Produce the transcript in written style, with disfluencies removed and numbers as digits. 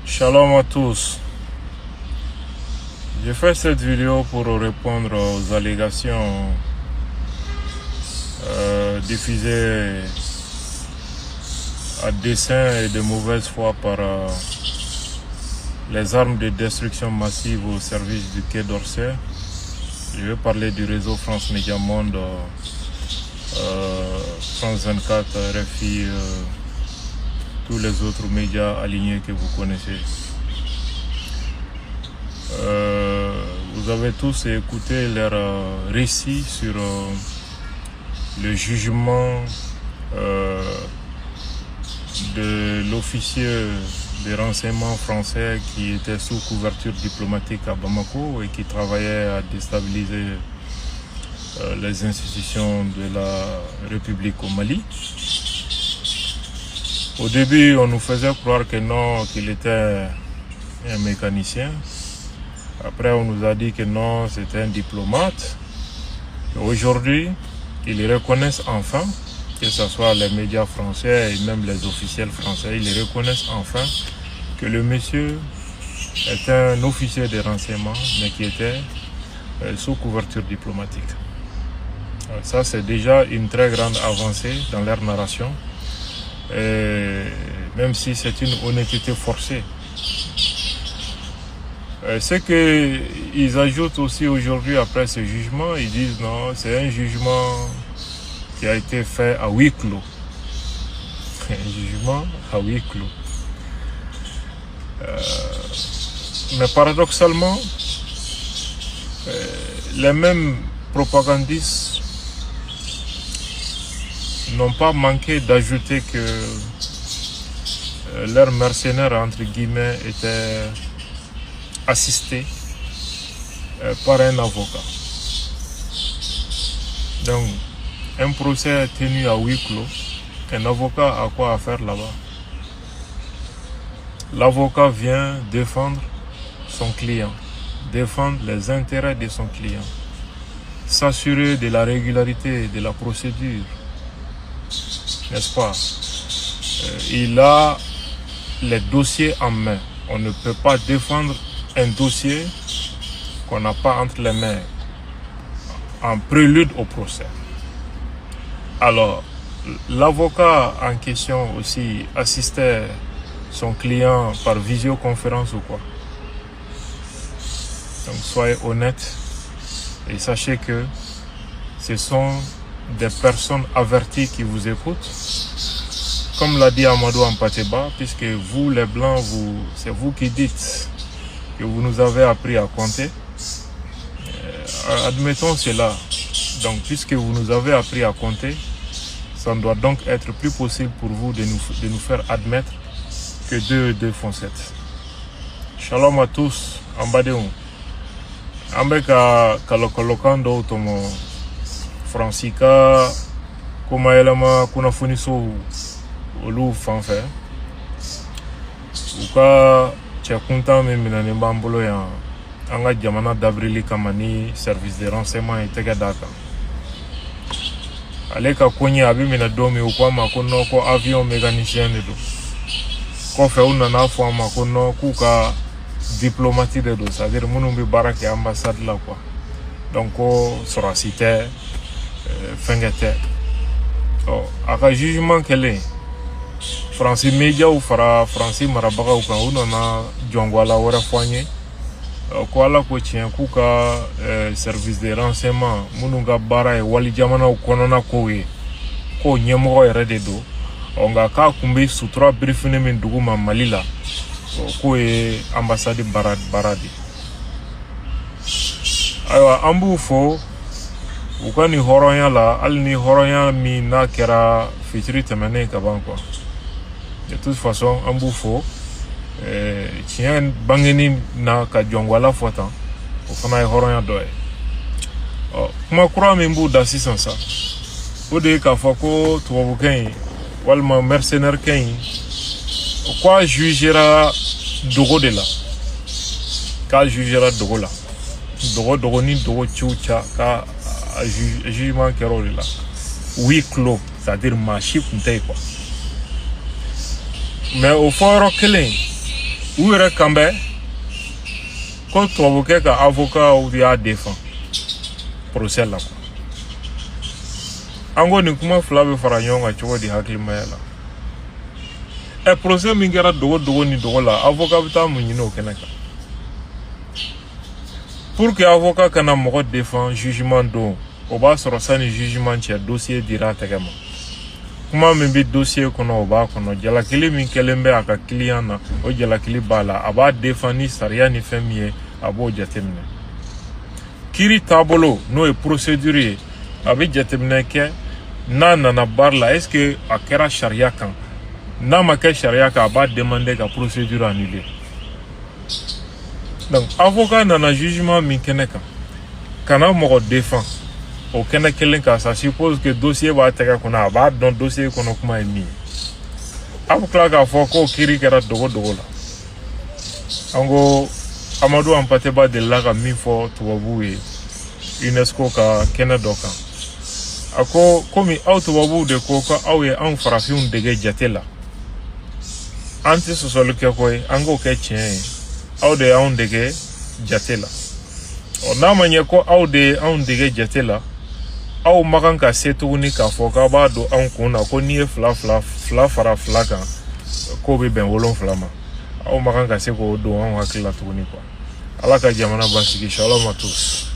Shalom à tous. J'ai fait cette vidéo pour répondre aux allégations diffusées à dessein et de mauvaise foi par les armes de destruction massive au service du Quai d'Orsay. Je vais parler du réseau France Média Monde, France 24, RFI, tous les autres médias alignés que vous connaissez. Vous avez tous écouté leur récit sur le jugement de l'officier des renseignements français qui était sous couverture diplomatique à Bamako et qui travaillait à déstabiliser les institutions de la République au Mali. Au début, on nous faisait croire que non, qu'il était un mécanicien. Après, on nous a dit que non, c'était un diplomate. Aujourd'hui, ils reconnaissent enfin, que ce soit les médias français et même les officiels français, ils reconnaissent enfin que le monsieur est un officier de renseignement, mais qui était sous couverture diplomatique. Ça, c'est déjà une très grande avancée dans leur narration, et même si c'est une honnêteté forcée. Ce qu'ils ajoutent aussi aujourd'hui après ce jugement, ils disent non, c'est un jugement qui a été fait à huis clos. Un jugement à huis clos. Mais paradoxalement, les mêmes propagandistes n'ont pas manqué d'ajouter que leurs mercenaires, entre guillemets, étaient assistés par un avocat. Donc, un procès tenu à huis clos, un avocat a quoi à faire là-bas? L'avocat vient défendre son client, défendre les intérêts de son client, s'assurer de la régularité de la procédure, n'est-ce pas? Il a les dossiers en main. On ne peut pas défendre un dossier qu'on n'a pas entre les mains en prélude au procès. Alors, l'avocat en question aussi assistait son client par visioconférence ou quoi? Donc soyez honnêtes et sachez que ce sont des personnes averties qui vous écoutent. Comme l'a dit Amadou Ampateba, puisque vous les Blancs, c'est vous qui dites que vous nous avez appris à compter. Admettons cela. Donc puisque vous nous avez appris à compter, ça doit donc être plus possible pour vous de nous faire admettre que 2 et 2 font 7. Shalom à tous. Ambadéon. Ambeka kalokando tomo Francica Kumaelama Kunafuniso Olu Fanfe. Uka Tchakunta Minane Bambolo ya Anga Jamana Dabrili Kamani service de renseignement et Tegadaka. Aleka Konyi Abimina Domi Ukwama Kono ko avion mécanicien de do. Kofe Unana Fama Kono Kuka diplomatie de do. C'est-à-dire Mounumbi Baraki ambassade là quoi. Donc Soracité Fengete. Aka jugement kele Francis Media ou Fara Francis Marabaga ou kan Unana Djongwala Wara Foigné. Kwala ko tien kuka service de renseignement mununga bara e wali jamana ukonona kowe ko nyemo ere de do onga ka kumbe sutra briefing min duguma malila ko e ambassade baradi aywa ambu fo ukani horonya la alni horonya mi na kera fitri temene ka banko de toute façon ambu fo tien bangeni na ka jongwala fotan o fana e horonya doye kuma kura min bu da sisan sa o de ka fako tubabu kan walma mercenaire kan quoi jugera dogo de la ka jugera dogo la dogo ni dogo chucha ka jugement kero de la huis clos, c'est-à-dire ma chip quoi. Mais au fond kelen u yɛrɛ kan bɛ ko tubabukɛ ka avocat y'a défend procès la quoi. An ko nin kuma fila bɛ fara ɲɔgɔn kan cogo di hakilimaya la. Procès min kɛra dogo ni dogo la avocat bɛ taa mun ɲini o kɛnɛ kan. Pour que avocat kana mɔgɔ défend jugement don o b'a sɔrɔ sani jugement cɛ dossier dira a tɛgɛ ma. Kuma min bɛ dossier kɔnɔ o b'a kɔnɔ, jalakili min kɛlen bɛ a ka client na o jalakili b'a la, a b'a défend ni sariya ni fɛn min ye a b'o jateminɛ. Kiiri taabolo n'o ye procédure ye a bɛ jateminɛ kɛ n'a nana baara la est-ce que a kɛra sariya kan, n'a ma kɛ sariya kan a b'a demander ka procédure annuler. Donc avocat nana jugement min kɛnɛ kan kana mɔgɔ défend o kɛnɛ kelen kan, ça suppose que dossier b'a tɛgɛ kɔnɔ a b'a dɔn dossier kɔnɔ kuma ye min ye. A bɛ tila k'a fɔ ko kiiri kɛra dogo la. An ko Amadu Ampateba delila ka min fɔ tubabuw ye UNESCO ka kɛnɛ dɔ kan. A ko komi aw tubabuw de ko ko aw ye anw farafinw dege jate la, an tɛ sɔsɔli kɛ ko ye, an k'o kɛ tiɲɛ ye, aw de y'anw dege jate la. N'a ma ɲɛ ko aw de ye anw dege jate la, aw ma kan ka se tuguni k'a fɔ k'a b'a don anw kun na ko n'i ye fila fara fila kan k'o bɛ bɛn 7 ma. Aw ma kan ka se k'o don anw hakili la tuguni quoi. Ala ka jamana basigi. Shalom à tous.